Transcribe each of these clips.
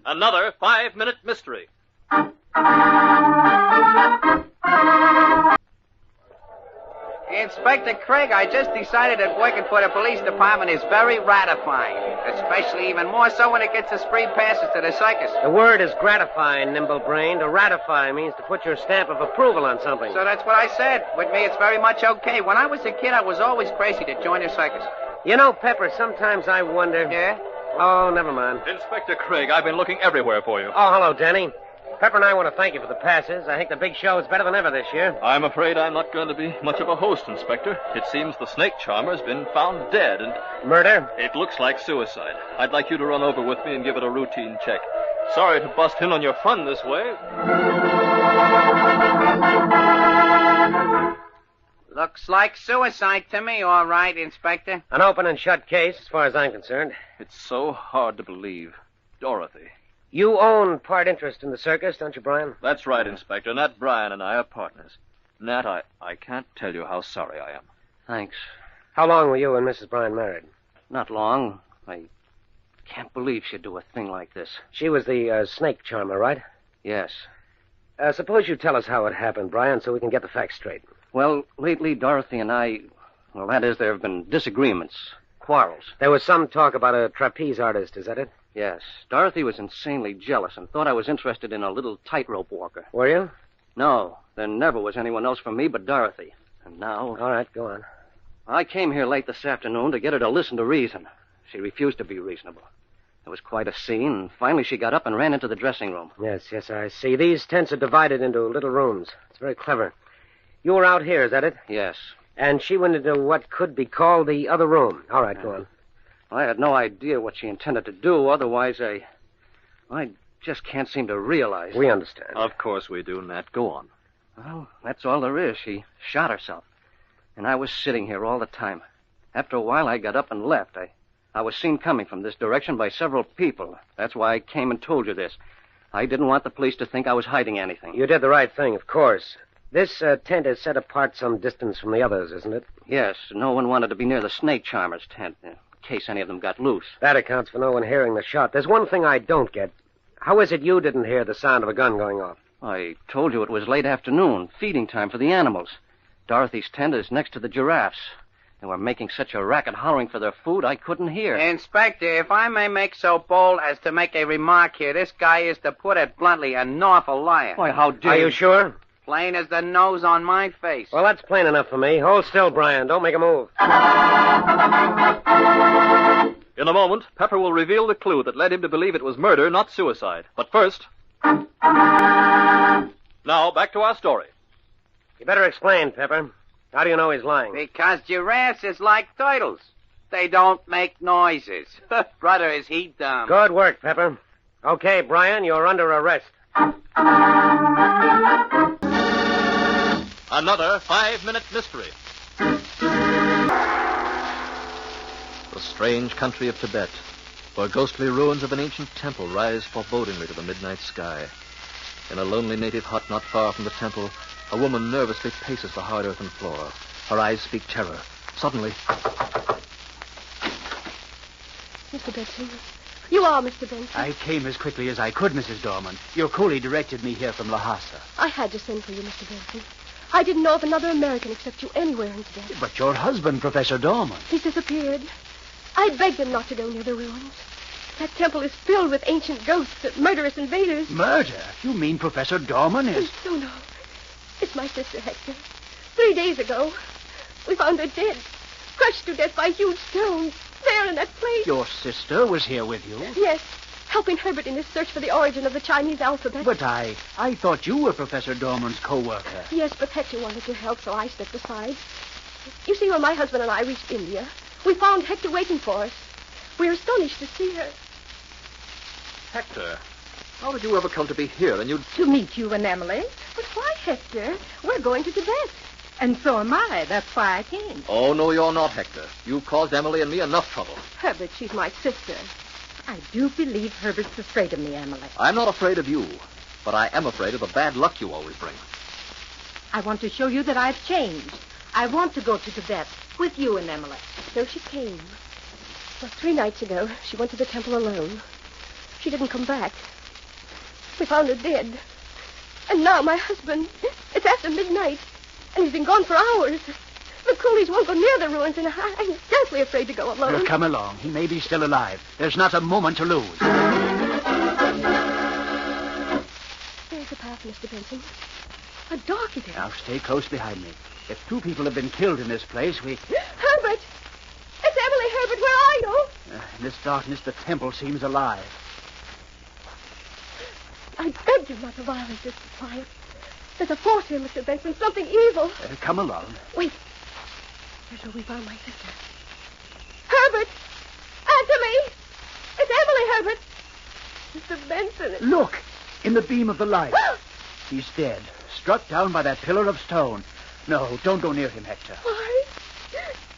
Another 5-minute mystery. Inspector Craig, I just decided that working for the police department is very ratifying. Especially even more so when it gets us free passes to the circus. The word is gratifying, nimble-brain. To ratify means to put your stamp of approval on something. So that's what I said. With me, it's very much okay. When I was a kid, I was always crazy to join a circus. You know, Pepper, sometimes I wonder... Yeah? Oh, never mind. Inspector Craig, I've been looking everywhere for you. Oh, hello, Danny. Pepper and I want to thank you for the passes. I think the big show is better than ever this year. I'm afraid I'm not going to be much of a host, Inspector. It seems the snake charmer's been found dead and... Murder? It looks like suicide. I'd like you to run over with me and give it a routine check. Sorry to bust in on your fun this way. Looks like suicide to me, all right, Inspector. An open and shut case, as far as I'm concerned. It's so hard to believe. Dorothy. You own part interest in the circus, don't you, Brian? That's right, Inspector. Nat Bryan and I are partners. Nat, I can't tell you how sorry I am. Thanks. How long were you and Mrs. Bryan married? Not long. I can't believe she'd do a thing like this. She was the snake charmer, right? Yes. Suppose you tell us how it happened, Brian, so we can get the facts straight. Well, lately, Dorothy and I... Well, that is, there have been disagreements, quarrels. There was some talk about a trapeze artist, is that it? Yes. Dorothy was insanely jealous and thought I was interested in a little tightrope walker. Were you? No, there never was anyone else for me but Dorothy. And now... All right, go on. I came here late this afternoon to get her to listen to reason. She refused to be reasonable. There was quite a scene, and finally she got up and ran into the dressing room. Yes, I see. These tents are divided into little rooms. It's very clever. You were out here, is that it? Yes. And she went into what could be called the other room. All right, go on. I had no idea what she intended to do. Otherwise, I just can't seem to realize. We understand. Of course we do, Nat. Go on. Well, that's all there is. She shot herself. And I was sitting here all the time. After a while, I got up and left. I was seen coming from this direction by several people. That's why I came and told you this. I didn't want the police to think I was hiding anything. You did the right thing, of course. This tent is set apart some distance from the others, isn't it? Yes. No one wanted to be near the snake charmer's tent in case any of them got loose. That accounts for no one hearing the shot. There's one thing I don't get. How is it you didn't hear the sound of a gun going off? I told you it was late afternoon, feeding time for the animals. Dorothy's tent is next to the giraffes. They were making such a racket hollering for their food, I couldn't hear. Inspector, if I may make so bold as to make a remark here, this guy is, to put it bluntly, an awful liar. Why, how dare you... Are you sure? Plain as the nose on my face. Well, that's plain enough for me. Hold still, Brian. Don't make a move. In a moment, Pepper will reveal the clue that led him to believe it was murder, not suicide. But first... Now, back to our story. You better explain, Pepper. How do you know he's lying? Because giraffes is like turtles. They don't make noises. Brother, is he dumb. Good work, Pepper. Okay, Brian, you're under arrest. Another 5-minute mystery. The strange country of Tibet, where ghostly ruins of an ancient temple rise forebodingly to the midnight sky. In a lonely native hut not far from the temple, a woman nervously paces the hard earthen floor. Her eyes speak terror. Suddenly... Mr. Benson. You are Mr. Benson. I came as quickly as I could, Mrs. Dorman. Your coolie directed me here from Lhasa. I had to send for you, Mr. Benson. I didn't know of another American except you anywhere in Tibet. But your husband, Professor Dorman. He's disappeared. I begged him not to go near the ruins. That temple is filled with ancient ghosts and murderous invaders. Murder? You mean Professor Dorman is... No. It's my sister, Hector. 3 days ago, we found her dead, crushed to death by huge stones, there in that place. Your sister was here with you? Yes, helping Herbert in his search for the origin of the Chinese alphabet. But I thought you were Professor Dorman's co-worker. Yes, but Hector wanted to help, so I stepped aside. You see, when my husband and I reached India, we found Hector waiting for us. We were astonished to see her. Hector, how did you ever come to be here and you... To meet you and Emily. But why, Hector? We're going to Tibet. And so am I. That's why I came. Oh, no, you're not, Hector. You've caused Emily and me enough trouble. Herbert, she's my sister. I do believe Herbert's afraid of me, Emily. I'm not afraid of you, but I am afraid of the bad luck you always bring. I want to show you that I've changed. I want to go to Tibet with you and Emily. So she came. Well, 3 nights ago, she went to the temple alone. She didn't come back. We found her dead. And now my husband, it's after midnight, and he's been gone for hours. The coolies won't go near the ruins, and I'm deathly afraid to go alone. Well, come along. He may be still alive. There's not a moment to lose. There's the path, Mr. Benson. A dark it is. Now, stay close behind me. If 2 people have been killed in this place, we... Herbert! It's Emily, Herbert. Where are you? In this darkness, the temple seems alive. I beg you not to violate this quiet. There's a force here, Mr. Benson. Something evil. Come along. Wait. Here's where we found my sister. Herbert! Answer me! It's Emily, Herbert! Mr. Benson... Look! In the beam of the light. He's dead. Struck down by that pillar of stone. No, don't go near him, Hector. Why?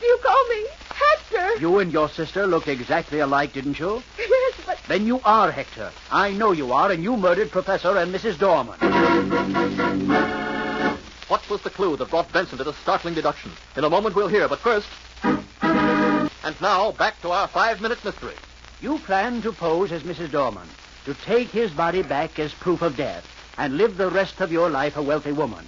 Do you call me Hector? You and your sister looked exactly alike, didn't you? Yes, but... Then you are Hector. I know you are, and you murdered Professor and Mrs. Dorman. What was the clue that brought Benson to the startling deduction? In a moment we'll hear, but first... And now, back to our 5-minute mystery. You planned to pose as Mrs. Dorman, to take his body back as proof of death, and live the rest of your life a wealthy woman.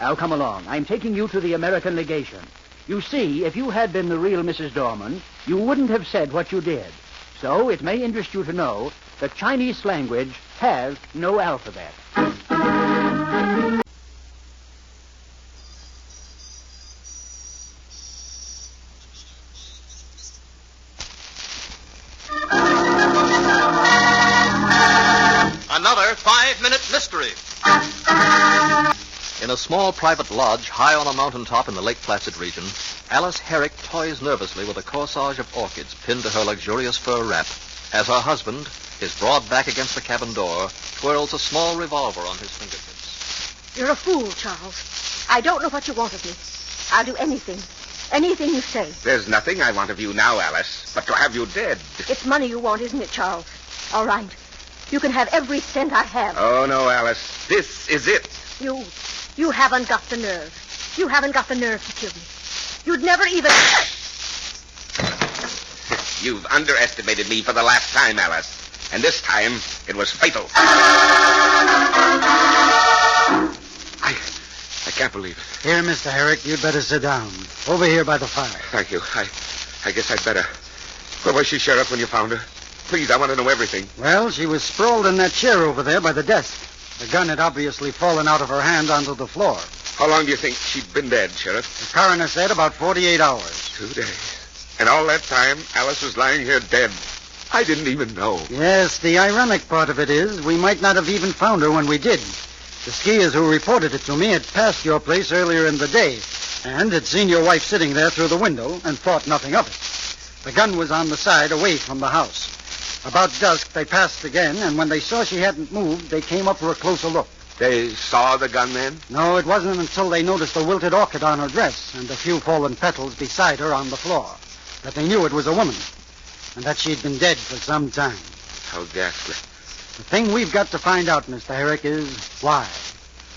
Now, come along. I'm taking you to the American legation. You see, if you had been the real Mrs. Dorman, you wouldn't have said what you did. So it may interest you to know that Chinese language has no alphabet. Another 5-minute mystery. In a small private lodge high on a mountaintop in the Lake Placid region, Alice Herrick toys nervously with a corsage of orchids pinned to her luxurious fur wrap as her husband, his broad back against the cabin door, twirls a small revolver on his fingertips. You're a fool, Charles. I don't know what you want of me. I'll do anything. Anything you say. There's nothing I want of you now, Alice, but to have you dead. It's money you want, isn't it, Charles? All right. You can have every cent I have. Oh, no, Alice. This is it. You haven't got the nerve. You haven't got the nerve to kill me. You'd never even... You've underestimated me for the last time, Alice. And this time, it was fatal. I can't believe it. Here, Mr. Herrick, you'd better sit down. Over here by the fire. Thank you. I guess I'd better. Where was she, Sheriff, when you found her? Please, I want to know everything. Well, she was sprawled in that chair over there by the desk. The gun had obviously fallen out of her hand onto the floor. How long do you think she'd been dead, Sheriff? The coroner said about 48 hours. 2 days. And all that time, Alice was lying here dead. I didn't even know. Yes, the ironic part of it is we might not have even found her when we did. The skiers who reported it to me had passed your place earlier in the day and had seen your wife sitting there through the window and thought nothing of it. The gun was on the side away from the house. About dusk, they passed again, and when they saw she hadn't moved, they came up for a closer look. They saw the gun then? No, it wasn't until they noticed the wilted orchid on her dress and a few fallen petals beside her on the floor that they knew it was a woman and that she'd been dead for some time. How ghastly. The thing we've got to find out, Mr. Herrick, is why.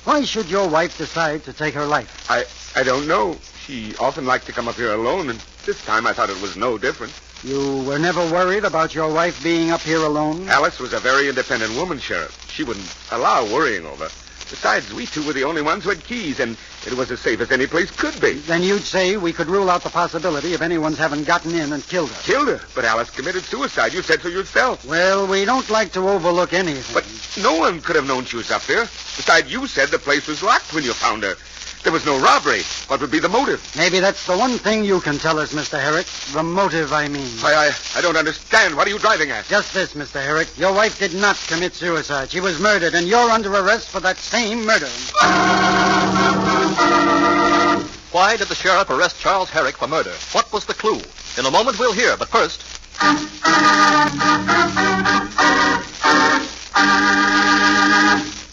Why should your wife decide to take her life? I don't know. She often liked to come up here alone, and this time I thought it was no different. You were never worried about your wife being up here alone? Alice was a very independent woman, Sheriff. She wouldn't allow worrying over. Besides, we two were the only ones who had keys, and it was as safe as any place could be. Then you'd say we could rule out the possibility of anyone's having gotten in and killed her. Killed her? But Alice committed suicide. You said so yourself. Well, we don't like to overlook anything. But no one could have known she was up here. Besides, you said the place was locked when you found her. There was no robbery. What would be the motive? Maybe that's the one thing you can tell us, Mr. Herrick. The motive, I mean. I don't understand. What are you driving at? Just this, Mr. Herrick. Your wife did not commit suicide. She was murdered, and you're under arrest for that same murder. Why did the sheriff arrest Charles Herrick for murder? What was the clue? In a moment we'll hear, but first...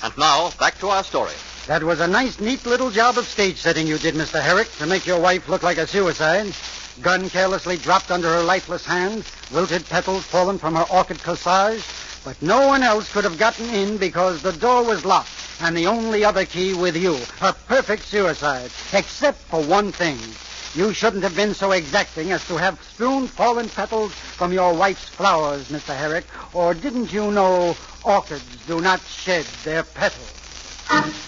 And now, back to our story. That was a nice, neat little job of stage setting you did, Mr. Herrick, to make your wife look like a suicide. Gun carelessly dropped under her lifeless hand, wilted petals fallen from her orchid corsage. But no one else could have gotten in because the door was locked, and the only other key with you. A perfect suicide, except for one thing. You shouldn't have been so exacting as to have strewn fallen petals from your wife's flowers, Mr. Herrick. Or didn't you know orchids do not shed their petals?